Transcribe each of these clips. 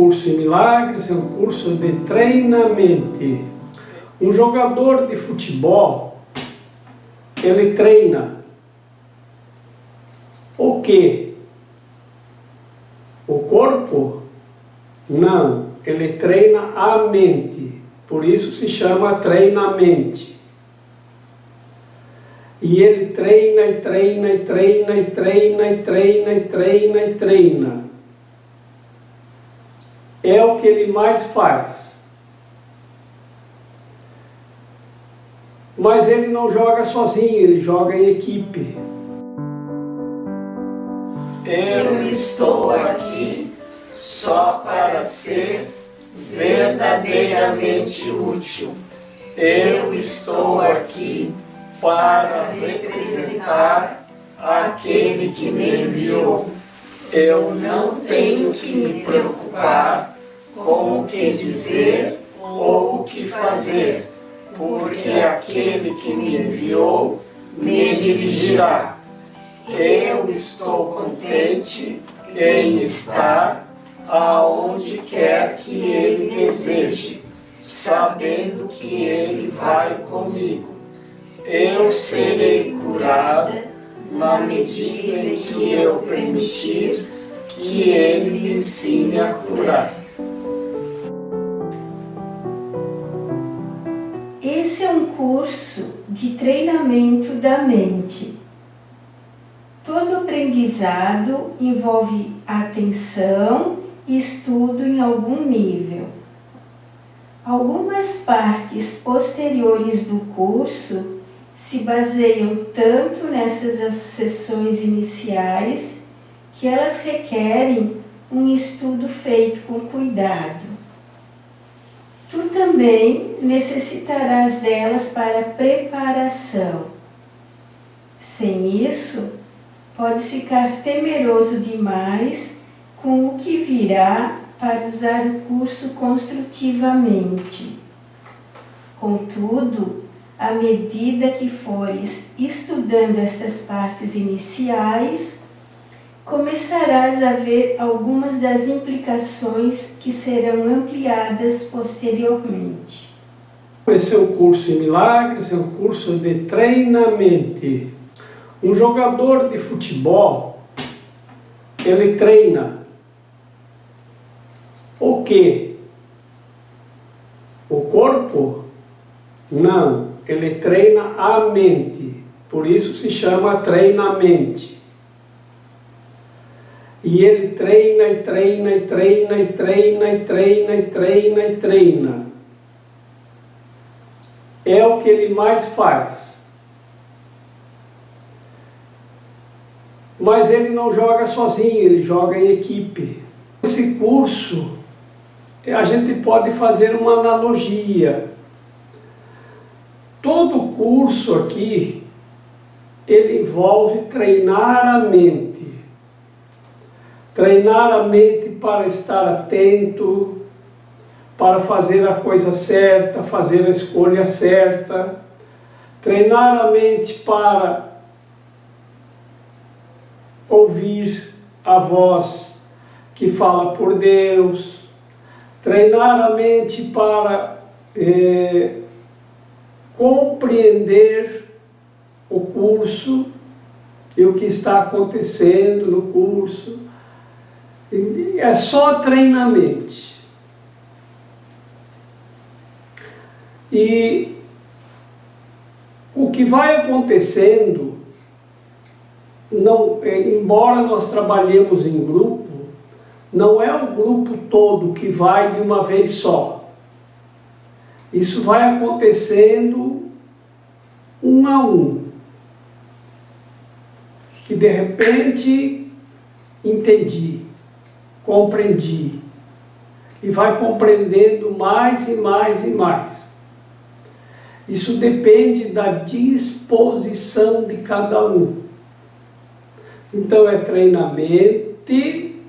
curso em milagres, é um curso de treinamento. Um jogador de futebol, ele treina o quê? O corpo? Não, ele treina a mente. Por isso se chama treinamento. E ele treina e treina e treina e treina e treina e treina e treina. É o que ele mais faz. Mas ele não joga sozinho, ele joga em equipe. Eu estou aqui só para ser verdadeiramente útil. Eu estou aqui para representar aquele que me enviou. Eu não tenho que me preocupar com o que dizer ou o que fazer, porque aquele que me enviou me dirigirá. Eu estou contente em estar aonde quer que Ele deseje, sabendo que Ele vai comigo. Eu serei curada na medida em que eu permitir que Ele me ensine a curar. Esse é um curso de treinamento da mente. Todo aprendizado envolve atenção e estudo em algum nível. Algumas partes posteriores do curso se baseiam tanto nessas sessões iniciais que elas requerem um estudo feito com cuidado. Tu também necessitarás delas para preparação. Sem isso, podes ficar temeroso demais com o que virá para usar o curso construtivamente. Contudo, à medida que fores estudando estas partes iniciais, começarás a ver algumas das implicações que serão ampliadas posteriormente. Esse é um curso em milagres, é um curso de treinamento. Um jogador de futebol, ele treina o quê? O corpo? Não, ele treina a mente. Por isso se chama treinamento. E ele treina e treina e treina e treina e treina e treina e treina. É o que ele mais faz. Mas ele não joga sozinho, ele joga em equipe. Esse curso, a gente pode fazer uma analogia. Todo curso aqui, ele envolve treinar a mente. Treinar a mente para estar atento, para fazer a coisa certa, fazer a escolha certa. Treinar a mente para ouvir a voz que fala por Deus. Treinar a mente para compreender o curso e o que está acontecendo no curso. É só treinamento. E o que vai acontecendo, embora nós trabalhemos em grupo, não é o grupo todo que vai de uma vez só. Isso vai acontecendo um a um. Que de repente entendi, compreendi. E vai compreendendo mais e mais e mais. Isso depende da disposição de cada um. Então é treinamento e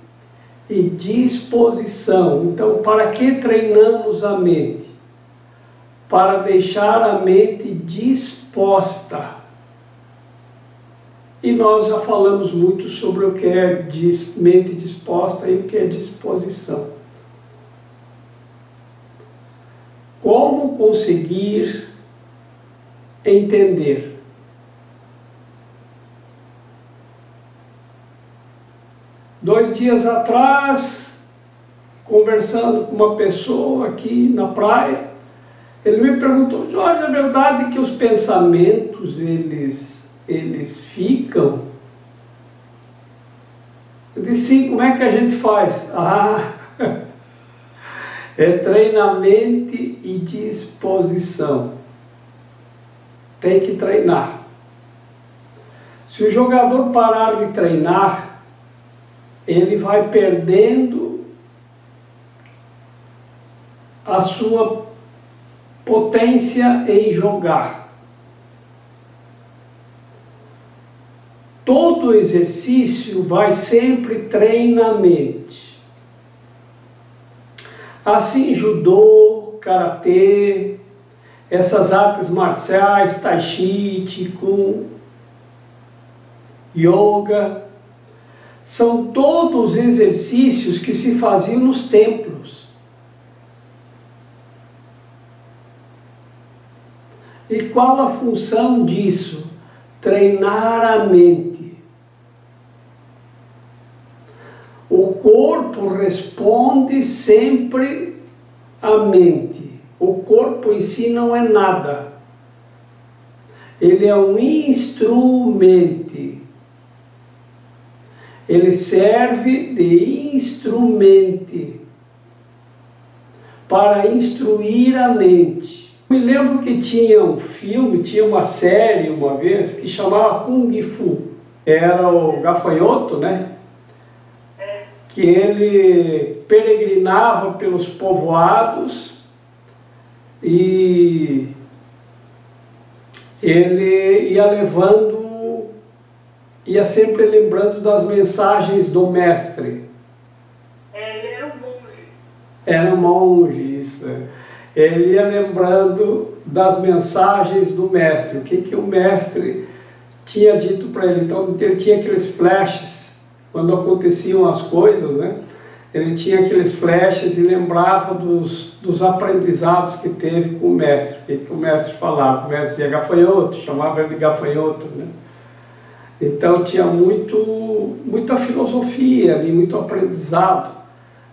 disposição. Então, para que treinamos a mente? Para deixar a mente disposta. E nós já falamos muito sobre o que é mente disposta e o que é disposição. Como conseguir entender? Dois dias atrás, conversando com uma pessoa aqui na praia, ele me perguntou: Jorge, é verdade que os pensamentos, eles ficam? Eu disse: sim, como é que a gente faz? É treinamento e disposição. Tem que treinar. Se o jogador parar de treinar, ele vai perdendo a sua potência em jogar. Todo exercício vai sempre treinamento. Assim, judô, karatê, essas artes marciais, tai chi, qigong, yoga, são todos exercícios que se faziam nos templos. E qual a função disso? Treinar a mente. O corpo responde sempre à mente. O corpo em si não é nada. Ele é um instrumento. Ele serve de instrumento para instruir a mente. Me lembro que tinha um filme, tinha uma série uma vez que chamava Kung Fu. Era o gafanhoto, né? Que ele peregrinava pelos povoados e ele ia levando, ia sempre lembrando das mensagens do mestre. Ele era um monge. Era um monge, isso. Ele ia lembrando das mensagens do mestre, o que o mestre tinha dito para ele. Então ele tinha aqueles flashes. Quando aconteciam as coisas, né, ele tinha aqueles flashes e lembrava dos aprendizados que teve com o mestre. O que o mestre falava? O mestre dizia gafanhoto, chamava ele de gafanhoto, né? Então tinha muita filosofia ali, muito aprendizado.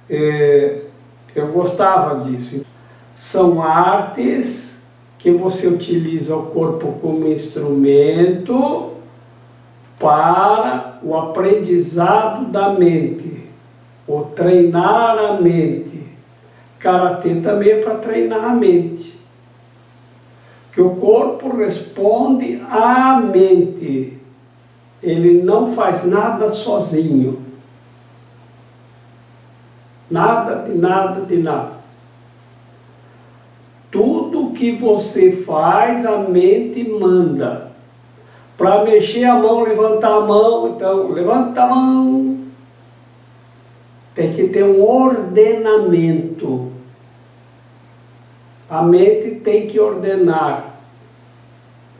Eu gostava disso. São artes que você utiliza o corpo como instrumento para o aprendizado da mente, o treinar a mente. Karatê também é para treinar a mente. Que o corpo responde à mente. Ele não faz nada sozinho. Nada de nada de nada. Tudo que você faz, a mente manda. Para mexer a mão, levantar a mão, então levanta a mão. Tem que ter um ordenamento. A mente tem que ordenar.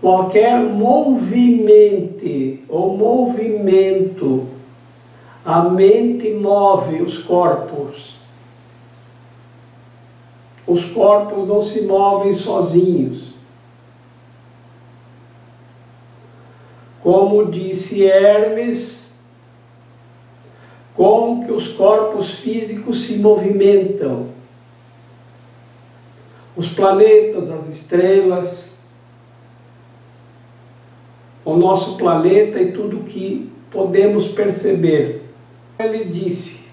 Qualquer movimento ou movimento, a mente move os corpos. Os corpos não se movem sozinhos. Como disse Hermes, como que os corpos físicos se movimentam. Os planetas, as estrelas, o nosso planeta e tudo que podemos perceber. Ele disse: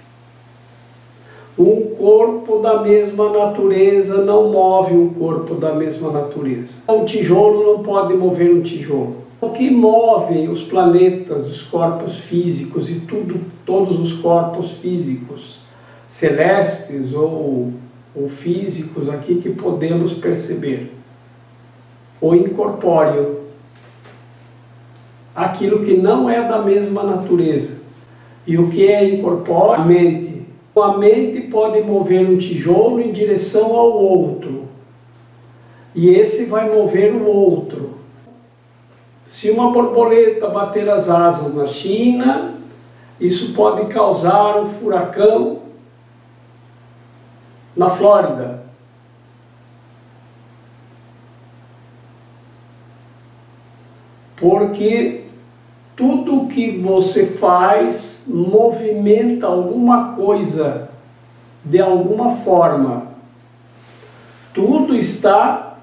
um corpo da mesma natureza não move um corpo da mesma natureza. Um tijolo não pode mover um tijolo. O que move os planetas, os corpos físicos e todos os corpos físicos, celestes ou físicos aqui que podemos perceber. O incorpóreo. Aquilo que não é da mesma natureza. E o que é incorpóreo? A mente. A mente pode mover um tijolo em direção ao outro. E esse vai mover o outro. Se uma borboleta bater as asas na China, isso pode causar um furacão na Flórida. porque tudo que você faz movimenta alguma coisa, de alguma forma. Tudo está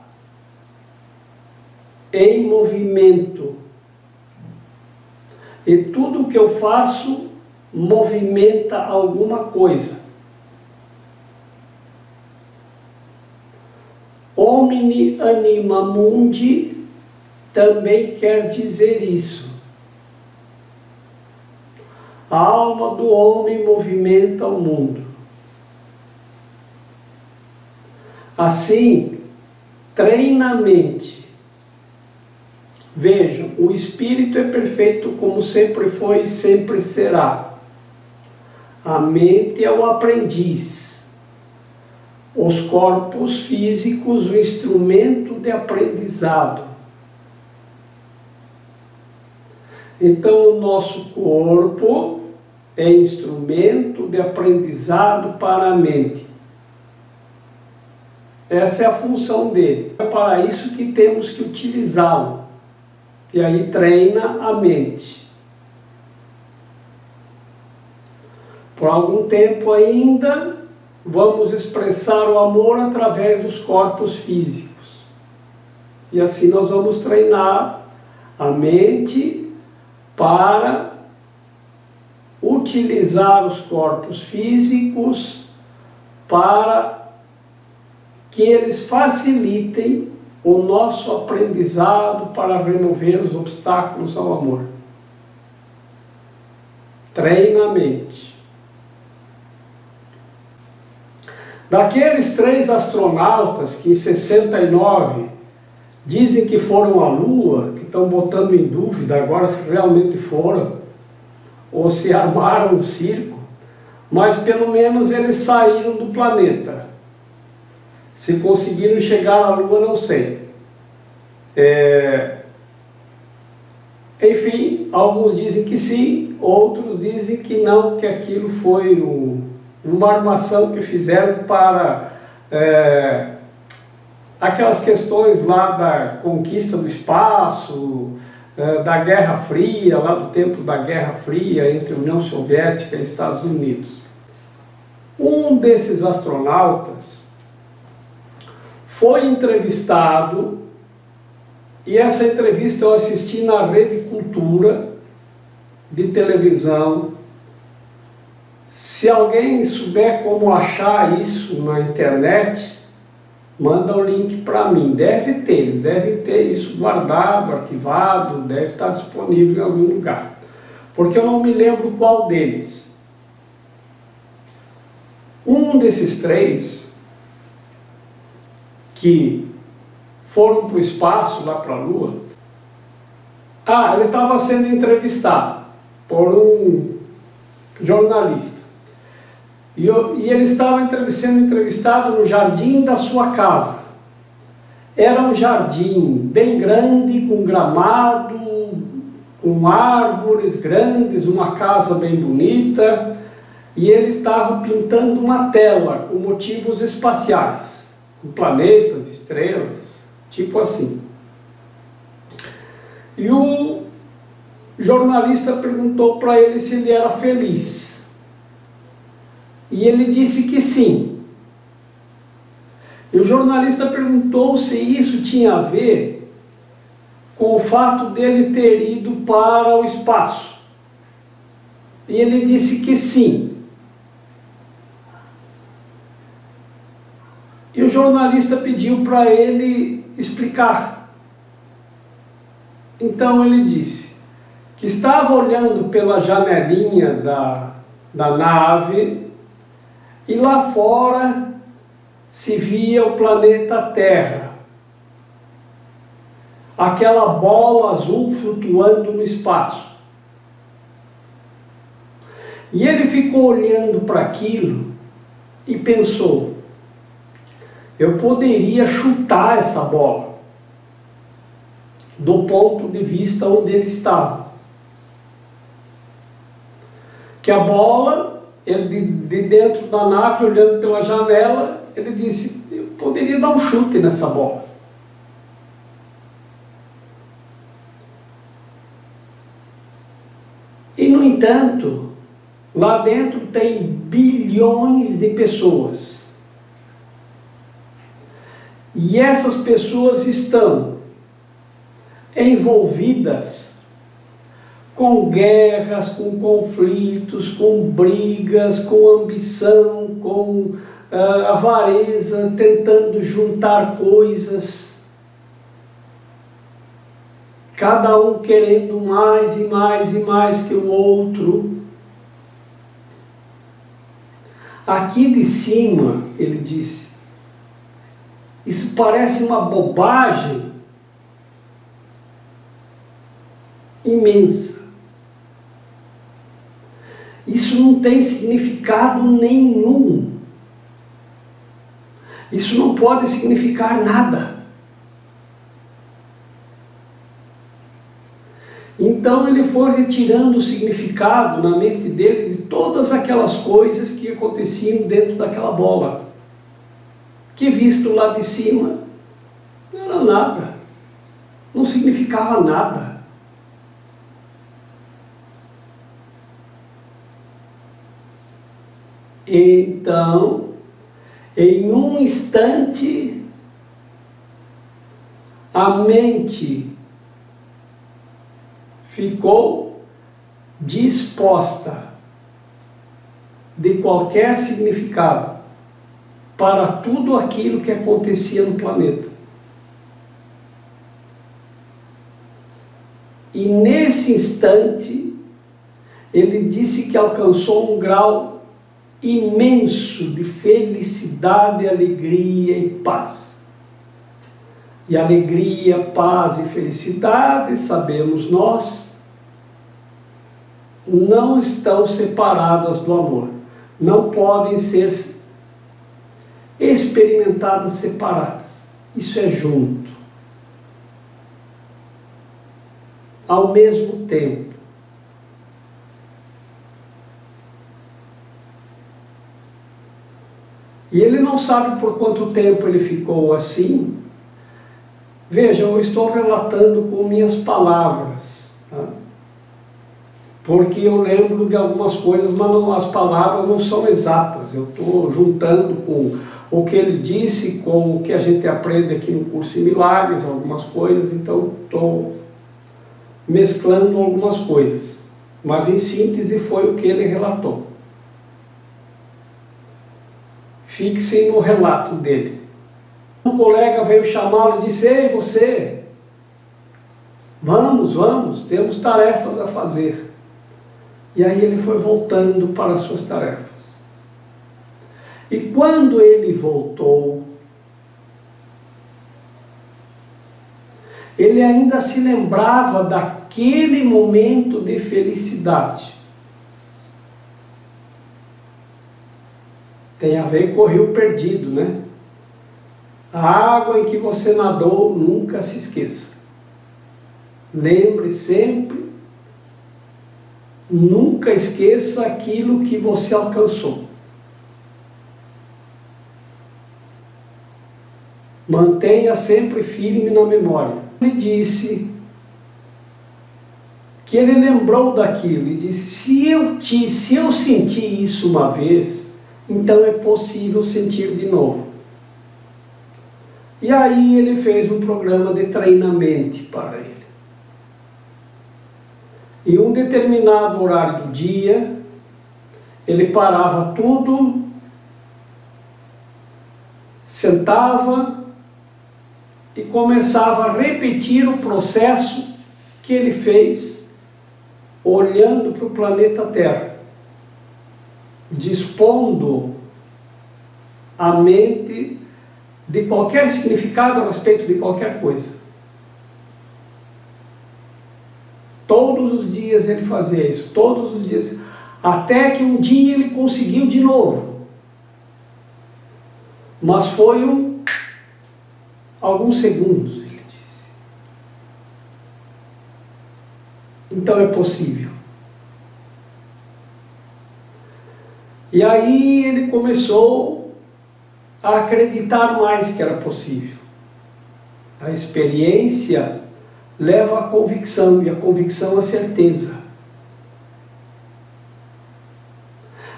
em movimento. E tudo que eu faço movimenta alguma coisa. Omni anima mundi também quer dizer isso. A alma do homem movimenta o mundo. Assim, treina a mente. Vejam, o espírito é perfeito como sempre foi e sempre será. A mente é o aprendiz. Os corpos físicos, o instrumento de aprendizado. Então, o nosso corpo é instrumento de aprendizado para a mente. Essa é a função dele. É para isso que temos que utilizá-lo. E aí treina a mente. Por algum tempo ainda, vamos expressar o amor através dos corpos físicos. E assim nós vamos treinar a mente para utilizar os corpos físicos para que eles facilitem o nosso aprendizado para remover os obstáculos ao amor. Treina a mente. Daqueles 3 astronautas que em 69 dizem que foram à Lua, que estão botando em dúvida agora se realmente foram, ou se armaram um circo, mas pelo menos eles saíram do planeta. Se conseguiram chegar à Lua, não sei. Enfim, alguns dizem que sim, outros dizem que não, que aquilo foi uma armação que fizeram para aquelas questões lá da conquista do espaço, da Guerra Fria, lá do tempo da Guerra Fria entre União Soviética e Estados Unidos. Um desses astronautas foi entrevistado, e essa entrevista eu assisti na Rede Cultura de televisão. Se alguém souber como achar isso na internet, manda o link para mim. Deve ter, eles devem ter isso guardado, arquivado, deve estar disponível em algum lugar. Porque eu não me lembro qual deles. Um desses 3 que foram para o espaço, lá para a Lua, ele estava sendo entrevistado por um jornalista. E ele estava sendo entrevistado no jardim da sua casa. Era um jardim bem grande, com gramado, com árvores grandes, uma casa bem bonita, e ele estava pintando uma tela com motivos espaciais, com planetas, estrelas, tipo assim. E o jornalista perguntou para ele se ele era feliz. E ele disse que sim. E o jornalista perguntou se isso tinha a ver com o fato dele ter ido para o espaço. E ele disse que sim. E o jornalista pediu para ele explicar. Então ele disse que estava olhando pela janelinha da nave e lá fora se via o planeta Terra. Aquela bola azul flutuando no espaço. E ele ficou olhando para aquilo e pensou: eu poderia chutar essa bola do ponto de vista onde ele estava. Que a bola, ele de dentro da nave, olhando pela janela, ele disse: eu poderia dar um chute nessa bola. entanto, lá dentro tem bilhões de pessoas. E essas pessoas estão envolvidas com guerras, com conflitos, com brigas, com ambição, com avareza, tentando juntar coisas. Cada um querendo mais e mais e mais que o outro. Aqui de cima, ele disse, isso parece uma bobagem imensa. Isso não tem significado nenhum. Isso não pode significar nada. Então ele foi retirando o significado na mente dele de todas aquelas coisas que aconteciam dentro daquela bola, que visto lá de cima não era nada, não significava nada. Então, em um instante, a mente ficou disposta de qualquer significado para tudo aquilo que acontecia no planeta. E nesse instante, ele disse que alcançou um grau imenso de felicidade, alegria e paz. E alegria, paz e felicidade, sabemos nós, não estão separadas do amor. Não podem ser experimentadas separadas. Isso é junto. Ao mesmo tempo. E ele não sabe por quanto tempo ele ficou assim. Veja, eu estou relatando com minhas palavras, tá? Porque eu lembro de algumas coisas, mas não, as palavras não são exatas. Eu estou juntando com o que ele disse, com o que a gente aprende aqui no curso de Milagres, algumas coisas, então estou mesclando algumas coisas. Mas em síntese foi o que ele relatou. Fixem no relato dele. Um colega veio chamá-lo e disse: ei, você, vamos, temos tarefas a fazer. E aí ele foi voltando para as suas tarefas. E quando ele voltou, ele ainda se lembrava daquele momento de felicidade. Tem a ver com o rio perdido, né? A água em que você nadou, nunca se esqueça. Lembre sempre, nunca esqueça aquilo que você alcançou. Mantenha sempre firme na memória. Ele disse que ele lembrou daquilo e disse: se eu senti isso uma vez, então é possível sentir de novo. E aí ele fez um programa de treinamento para ele. Em um determinado horário do dia, ele parava tudo, sentava e começava a repetir o processo que ele fez olhando para o planeta Terra, dispondo a mente de qualquer significado a respeito de qualquer coisa. Todos os dias ele fazia isso, todos os dias, até que um dia ele conseguiu de novo. Mas foi alguns segundos, ele disse. Então é possível. E aí ele começou a acreditar mais que era possível. A experiência leva à convicção, e a convicção à certeza.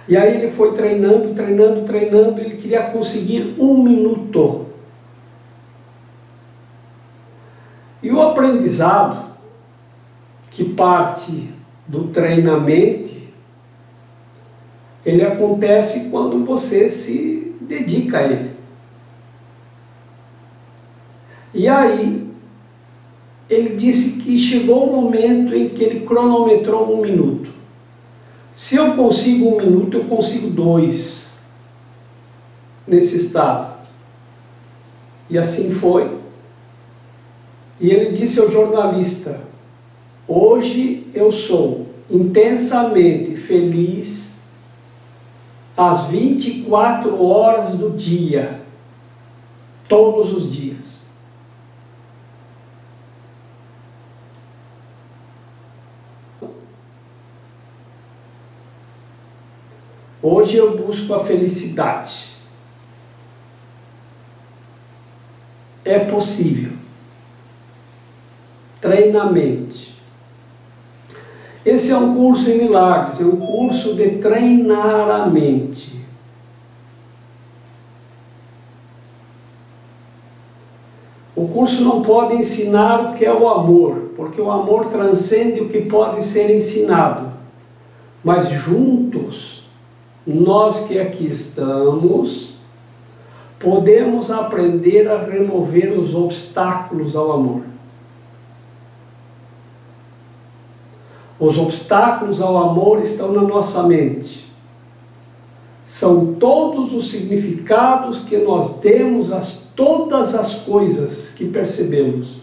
E aí ele foi treinando, ele queria conseguir 1 minuto. E o aprendizado, que parte do treinamento, ele acontece quando você se dedica a ele. E aí, ele disse que chegou o momento em que ele cronometrou 1 minuto. Se eu consigo 1 minuto, eu consigo 2 nesse estado. E assim foi. E ele disse ao jornalista: hoje eu sou intensamente feliz às 24 horas do dia, todos os dias. Hoje eu busco a felicidade. É possível. Treinamento. Esse é um curso em milagres, é um curso de treinar a mente. O curso não pode ensinar o que é o amor, porque o amor transcende o que pode ser ensinado. Mas juntos, nós que aqui estamos, podemos aprender a remover os obstáculos ao amor. Os obstáculos ao amor estão na nossa mente. São todos os significados que nós demos a todas as coisas que percebemos.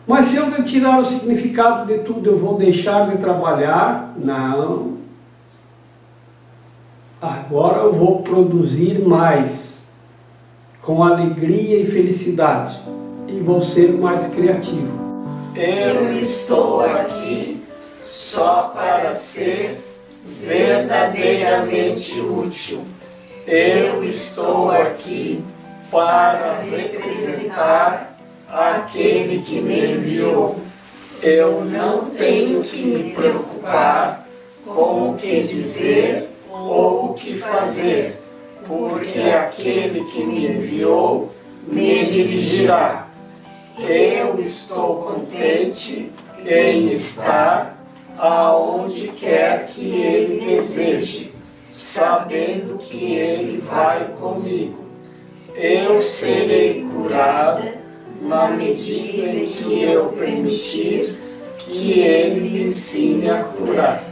Mas se eu retirar o significado de tudo, eu vou deixar de trabalhar? Não. Agora eu vou produzir mais, com alegria e felicidade, e vou ser mais criativo. Eu estou aqui só para ser verdadeiramente útil. Eu estou aqui para representar aquele que me enviou. Eu não tenho que me preocupar com o que dizer ou o que fazer, porque aquele que me enviou me dirigirá. Eu estou contente em estar aonde quer que Ele deseje, sabendo que Ele vai comigo. Eu serei curada na medida em que eu permitir que Ele me ensine a curar.